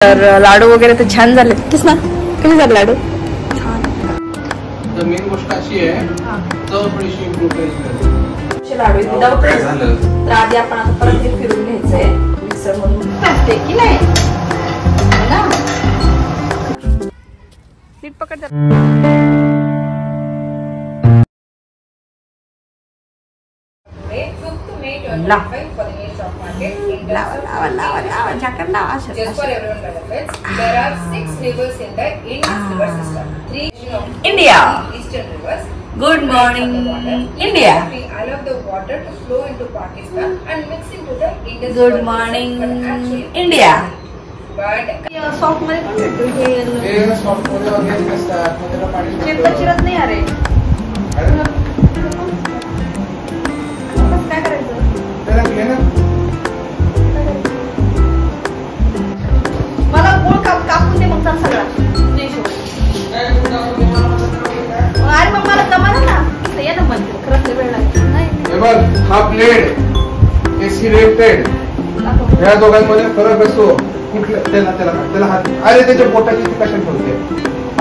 तर लाडू वगैरे तर छान झाले. किस ना कमी झाले लाडू. तर मेन गोष्ट अशी आहे चव थोडीशी इम्प्रूव्ह करायची. लाडू काय झालं तर आधी आपण आता परत ते फिरून घ्यायचंय मिक्सर मधून टाकते की नाही ना नीट पकड. India. Good morning, India. Allow the water to flow into Pakistan and mix into the Indus. Good morning, India. But soft मध्ये पण भेटतो हे सॉफ्ट मध्ये वगैरे असतात मग त्याला पाणी चिरत नाही अरे. काय करायचं त्याला घे ना. मला गोळ कापून दे मग सगळा. अरे मग मला जमाना ना ये ना म्हणते खरंच वेळ लागतो नाही. हे बघ हा ब्लेड एसी रेटेड या दोघांमध्ये फरक असतो. कुठल्या त्याला त्याला त्याला हात अरे त्याच्या पोटाची ती कशा ठेवते.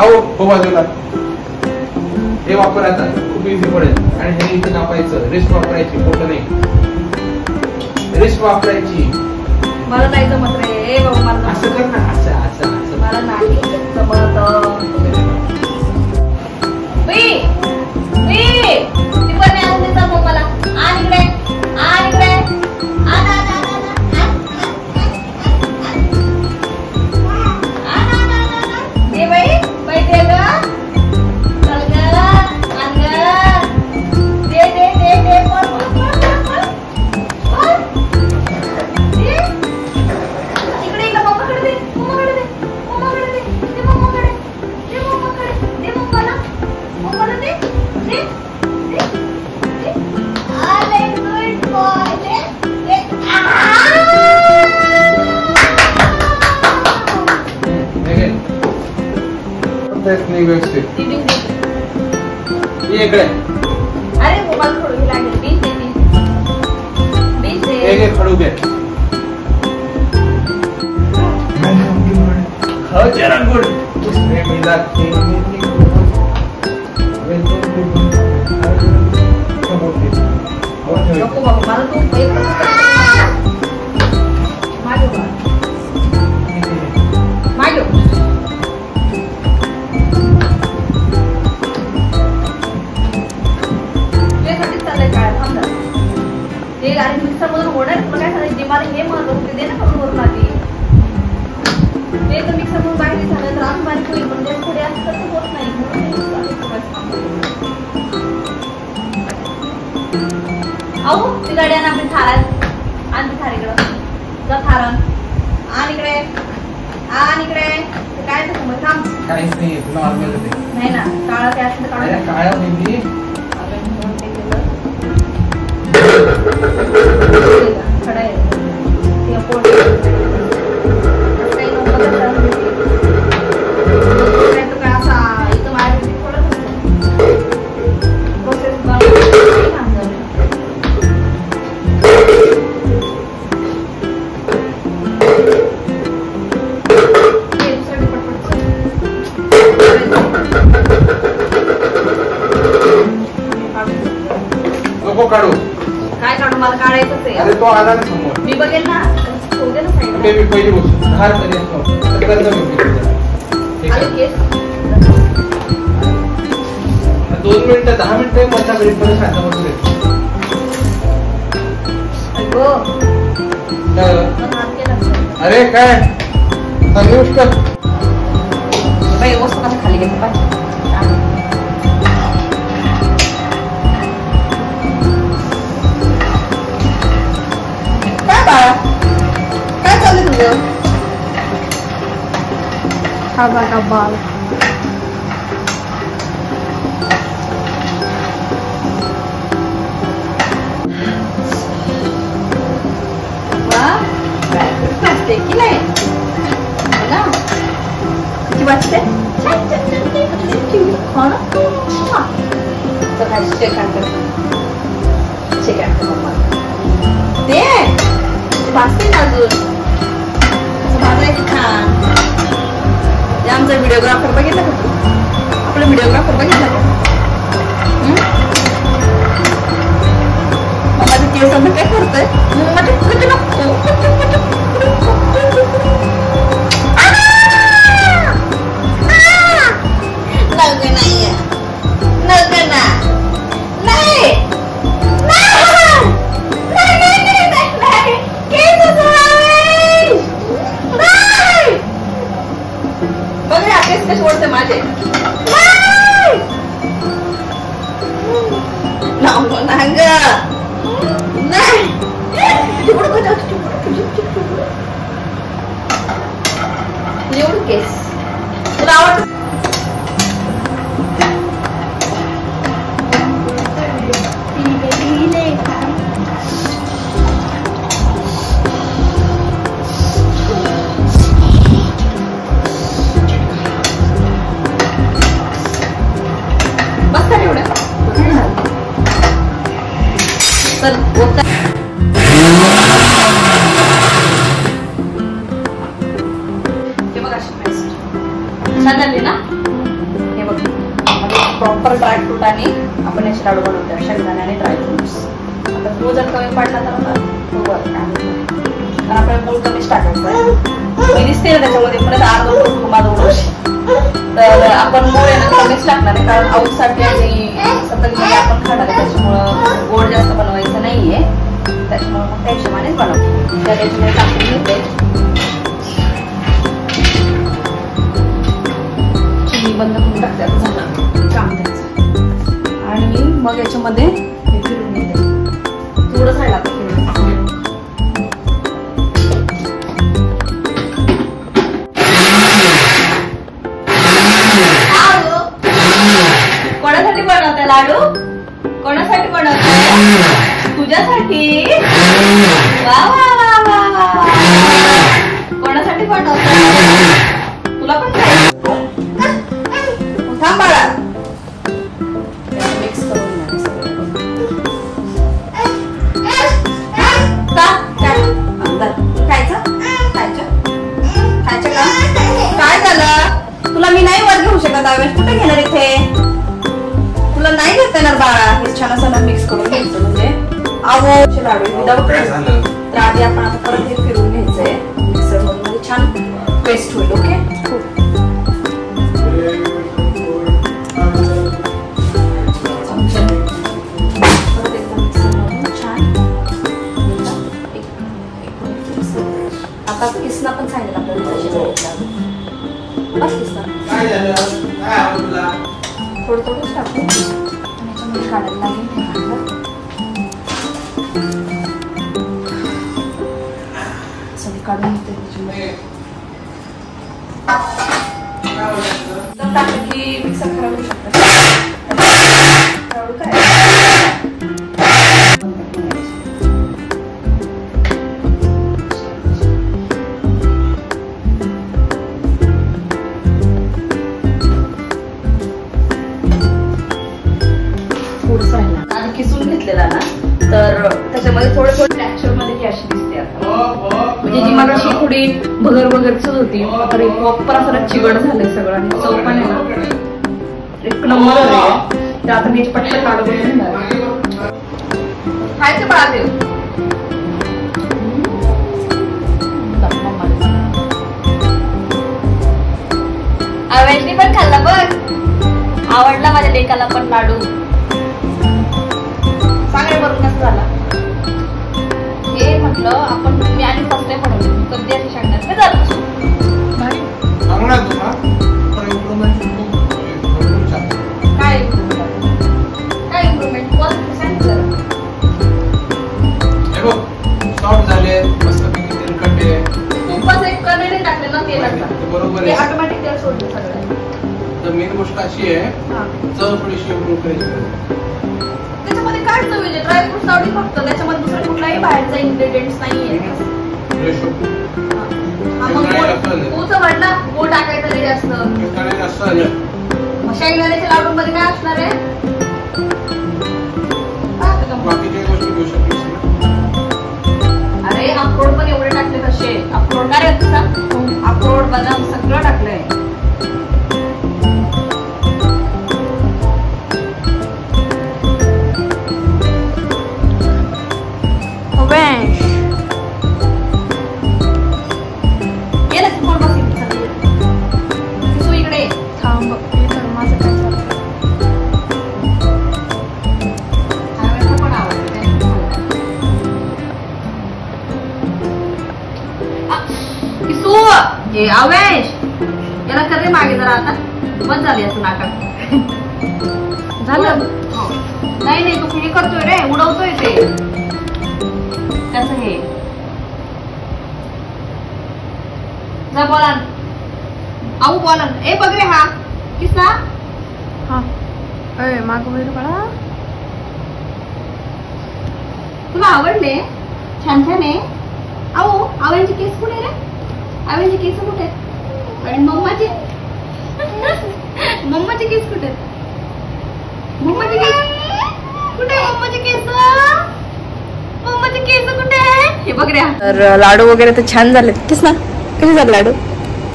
आओ हो बाजूला हे वापरायचा खूप इझी पडेल. आणि हे इथे कापायचं. रिस्क वापरायची पोट नाही रिस्क वापरायची. मला नाही जमत रे. ए बाबा मला असं कर ना असं असं असं मला नाही जमत. ती पण नाही आणून देतात मग मला. आण इकडे आण इकडे दे बाई बाई दे ग चल ग आण ग दे दे दे दे पण इकडे इकडे मम्माकडे दे मम्माकडे दे मम्माकडे दे दे मम्माकडे दे मम्माकडे दे मम्माला मम्माला दे दे दे आले गुड बॉय दे दे नाही व्यवस्थित ये इकडे. अरे मोबाईल थोडं लागेल. बीस दे बीस दे एक खडू घे. हो जरा गुड उसने मिला नको बाबा मला तू मागो मागो तुझ्यासाठी चाललंय काय थांब ते गाडी मिक्सर मधून होणार. तुला काय सांगायचं जे मला हे म्हणत होते ते ना करून वरून आधी ते तर मिक्सर मधून बाहेर झालं तर आम्ही बारीक होईल पण ते पुढे असं तसं होत नाही. अहो ती गाडी आण आपली थारात आण ती थार इकडं जा थारण आण इकडे आण इकडे. काय तर मग थांब काहीच नाही नॉर्मल नाही ना काळा ते असलं काढून काळा म्हणजे खडा आहे ते पोट काही नको काय असा इथं बाहेर पडत असतो प्रोसेस नको काढू. काय काढू मला काढायचंच आहे. अरे तो आला ना समोर मी बघेल ना ठेवू दे ना साईडला. मी पहिली बसू धार मध्ये कर्ज मी आले केस 2 मिनिटं 10 मिनिटं माझ्या घरी परत शांत बसले. अगो हात केला अरे काय चांगली गोष्ट बाई वस्तू कसं खाली घेतो पाय. काय बाळा काय चाललंय तुझं. हा बघा बाळ वाचते की नाही ना किती वाचते. मम्मा ते वाचते ना अजून भाजायचं किती छान. ते आमचा व्हिडिओग्राफर बघितला का तू? आपला व्हिडिओग्राफर बघितला का? माझं केस आता काय करतोय? ओढते माझे एवढं केस तुला आवडत. छान झाली ना. हे बघ प्रॉपर ड्रायफ्रूट आणि आपण याचे लाडू बनवतो शेंगदाणे आणि ड्रायफ्रुट्स. आता गूळ जर कमी पडला तर आपल्याला गूळ कमीच टाकायचं आहे. मी दिसते ना त्याच्यामध्ये परत अर्धा माझं उडवशी तर आपण गूळ आहे कमीच टाकणार आहे कारण आऊटसाठी आणि सतत आपण खाणार आहे त्याच्यामुळं गोड जास्त बनवायचं नाहीये. त्याच्यामुळे मग त्या हिशोबानेच बनवतो. त्या त्याच्यामध्ये टाकून घेते. बंद करून टाकतात झालं काम द्यायचं. आणि मग याच्यामध्ये हे फिरून घेते थोडं झालं कोणासाठी बनवते लाडू? कोणासाठी बनवते? तुझ्यासाठी. वा वा वा वा. कोणासाठी बनवते? तुला पण खायचं. थांब बाळा. मिक्स करून खायचं का? काय झालं तुला? मी नाही वर घेऊ शकत आवेश. कुठे घेणार इथे? तुला नाही घेता येणार बाळा. हे छान असं मिक्स करून घ्यायचं म्हणजे आवडचे लाडू विदाउट. तर आधी आपण आता परत हे फिरून घ्यायचंय मिक्सर मध्ये छान पेस्ट होईल. ओके आता किसना पण सांगितलं आपल्याला थोडं थोडंच टाकू आणि याच्यामध्ये काढायला लागेल. सगळी काढून घेते त्याच्यामध्ये टाकलं की मिक्सर खराब होऊ शकतं. किसून घेतलेला ना तर त्याच्यामध्ये थोडं थोडं टेक्स्चर मध्ये अशी दिसते आता. म्हणजे जी मला अशी थोडी भगर भगरच होती तर एक प्रॉपर असं चिवड झालंय सगळं आणि चव पण आहे ना एक नंबर आहे. तर आता मी पटकन लाडू बनवून घेणार. खायचं बाळा देव. आवेशनी पण खाल्ला बघ. आवडला माझ्या लेकाला पण लाडू. सांगाय बरोबर कसं झाला हे म्हटलं आपण. मी आणि फर्स्ट टाइम बनवलं कधी असे सांगणार काय झालं काय काय इम्प्रुव्हमेंट सांगितलं. सॉफ्ट झाले मस्तपैकी तेलकट आहे. खूपच एक कनेडे टाकले ना तेलाचा बरोबर ते आहे. ऑटोमॅटिक तेल सोडलं सगळं. तर मेन गोष्ट अशी आहे चव थोडीशी इम्प्रूव्ह करायची. त्याच्यामध्ये काय चव आहे? ड्रायफ्रुट्स लावली फक्त. त्याच्यामध्ये दुसरा कुठलाही बाहेरचा इन्ग्रेडियंट्स नाहीये. तूच म्हणला गोड टाकायचं नाही जास्त. शेंगदाण्याच्या लाडूमध्ये काय असणार आहे? अरे अक्रोड पण एवढे टाकले कसे? अक्रोड काय तुझा अक्रोड बदाम सगळं टाकलंय. अवेश याला कर रे मागे जरा. आता बंद झाली असं नाटक झालं. नाही नाही तू हे करतोय रे, उडवतोय ते त्याच हे. जा बोला आऊ बोला. ए बघ रे हा किसा. हा माग वगैरे बाळा तुला आवडले. छान छान आहे. आऊ आवळ्यांचे केस कुठे रे. आवळ्यांचे केस कुठे आणि मम्माचे मम्माचे केस कुठे. मम्माचे केस कुठे. मम्माचे केस मम्माचे केस कुठे. हे बघ रे. तर लाडू वगैरे तर छान झालेत. किस ना कसे झाले लाडू.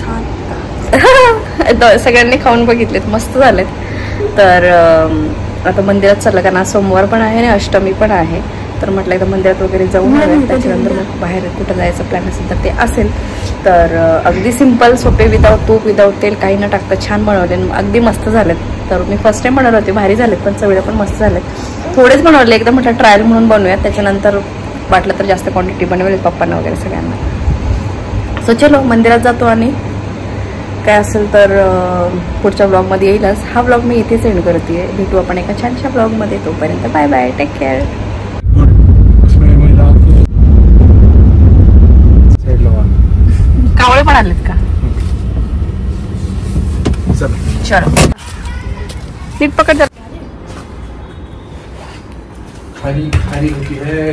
छान सगळ्यांनी खाऊन बघितलेत, मस्त झालेत. तर आता मंदिरात चाललं कारण आज सोमवार पण आहे आणि अष्टमी पण आहे. तर म्हटलं एकदा मंदिरात वगैरे जाऊन त्याच्यानंतर मग बाहेर कुठं जायचं प्लॅन असेल तर ते असेल. तर अगदी सिम्पल सोपे, विदाऊट तूप विदाऊट तेल काही न टाकता छान बनवले, अगदी मस्त झालेत. तर मी फर्स्ट टाइम बनवले होते, भारी झालेत पण चवीला पण मस्त झालेत. थोडेच बनवले, एकदम म्हटलं ट्रायल म्हणून बनवूयात. त्याच्यानंतर वाटलं तर जास्त क्वांटिटी बनवेल पप्पांना वगैरे सगळ्यांना. सो चलो मंदिरात जातो आणि काय असेल तर पुढच्या ब्लॉगमध्ये येईलच. हा ब्लॉग मी इथेच एंड करते. भेटू आपण एका छानशा ब्लॉगमध्ये. तोपर्यंत बाय बाय, टेक केअर. कावळे पण आलेत का. चलो नीट पकड. खाली खाली होती है.